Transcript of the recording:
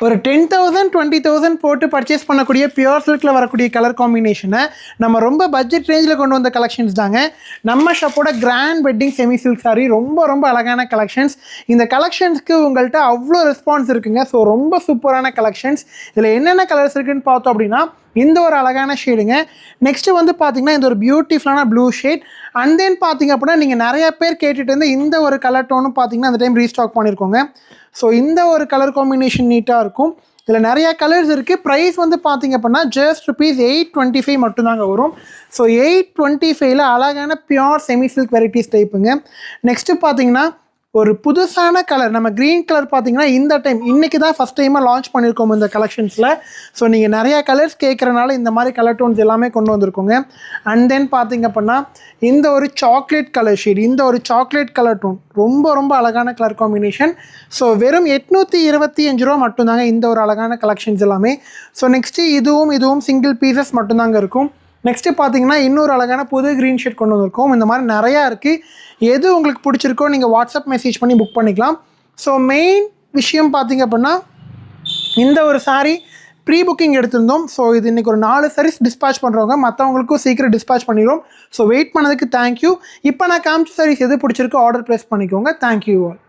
ஒரு 10,000 20,000 போட்டு பர்ச்சேஸ் பண்ணக்கூடிய பியூர் சில்கில் வரக்கூடிய கலர் காம்பினேஷனை நம்ம ரொம்ப பட்ஜெட் ரேஞ்சில் கொண்டு வந்த கலெக்ஷன்ஸ் தாங்க. நம்ம ஷாப்போட grand wedding semi silk sari ரொம்ப அழகான கலெக்ஷன்ஸ். இந்த கலெக்ஷன்ஸ்க்கு உங்கள்கிட்ட அவ்வளோ ரெஸ்பான்ஸ் இருக்குங்க. ஸோ ரொம்ப சூப்பரான கலெக்ஷன்ஸ். இதில் என்னென்ன கலர்ஸ் இருக்குன்னு பார்த்தோம் அப்படின்னா இந்த ஒரு அழகான ஷேடுங்க. நெக்ஸ்ட்டு வந்து பார்த்தீங்கன்னா இந்த ஒரு பியூட்டிஃபுல்லான ப்ளூ ஷேட். அண்ட் தென் பார்த்தீங்க அப்படின்னா நீங்கள் நிறைய பேர் கேட்டுட்டு வந்து இந்த ஒரு கலர் டோனும் பார்த்தீங்கன்னா அந்த டைம் ரீஸ்டாக் பண்ணியிருக்கோங்க. ஸோ இந்த ஒரு கலர் காம்பினேஷன் நீட்டாக இருக்கும். இதில் நிறையா கலர்ஸ் இருக்குது. ப்ரைஸ் வந்து பார்த்திங்க அப்படின்னா ஜஸ்ட் ₹825 மட்டும்தாங்க வரும். ஸோ 825ல் அழகான பியூர் செமி சில்க் வெரைட்டிஸ் டைப்புங்க. நெக்ஸ்ட்டு பார்த்தீங்கன்னா ஒரு புதுசான கலர், நம்ம க்ரீன் கலர் பார்த்தீங்கன்னா இந்த டைம் இன்றைக்கி தான் ஃபஸ்ட் டைமாக லான்ச் பண்ணியிருக்கோம் இந்த கலெக்ஷன்ஸில். ஸோ நீங்கள் நிறையா கலர்ஸ் கேட்குறனால இந்த மாதிரி கலர் டோன்ஸ் எல்லாமே கொண்டு வந்திருக்கோங்க. அண்ட் தென் பார்த்திங்க அப்படின்னா இந்த ஒரு சாக்லேட் கலர் ஷேட், இந்த ஒரு சாக்லேட் கலர் டோன் ரொம்ப அழகான கலர் காம்பினேஷன். ஸோ வெறும் ₹825 மட்டும்தாங்க இந்த ஒரு அழகான கலெக்ஷன்ஸ் எல்லாமே. ஸோ நெக்ஸ்ட்டு இதுவும் சிங்கிள் பீசஸ் மட்டும்தாங்க இருக்கும். நெக்ஸ்ட்டு பார்த்தீங்கன்னா இன்னொரு அழகான புது க்ரீன் ஷேட் கொண்டு வந்திருக்கோம். இந்த மாதிரி நிறையா இருக்குது. எது உங்களுக்கு பிடிச்சிருக்கோ நீங்கள் வாட்ஸ்அப் மெசேஜ் பண்ணி புக் பண்ணிக்கலாம். ஸோ மெயின் விஷயம் பார்த்தீங்க அப்படின்னா இந்த ஒரு சாரீ ப்ரீ புக்கிங் எடுத்திருந்தோம். ஸோ இது இன்றைக்கி ஒரு 4 சாரீஸ் டிஸ்பேச் பண்ணுறவங்க, மற்றவங்களுக்கும் சீக்கிரம் டிஸ்பேச் பண்ணிடுவோம். ஸோ வெயிட் பண்ணதுக்கு தேங்க்யூ. இப்போ நான் காமிச்ச சாரீஸ் எது பிடிச்சிருக்கோ ஆர்டர் ப்ளேஸ் பண்ணிக்கோங்க. Thank you all.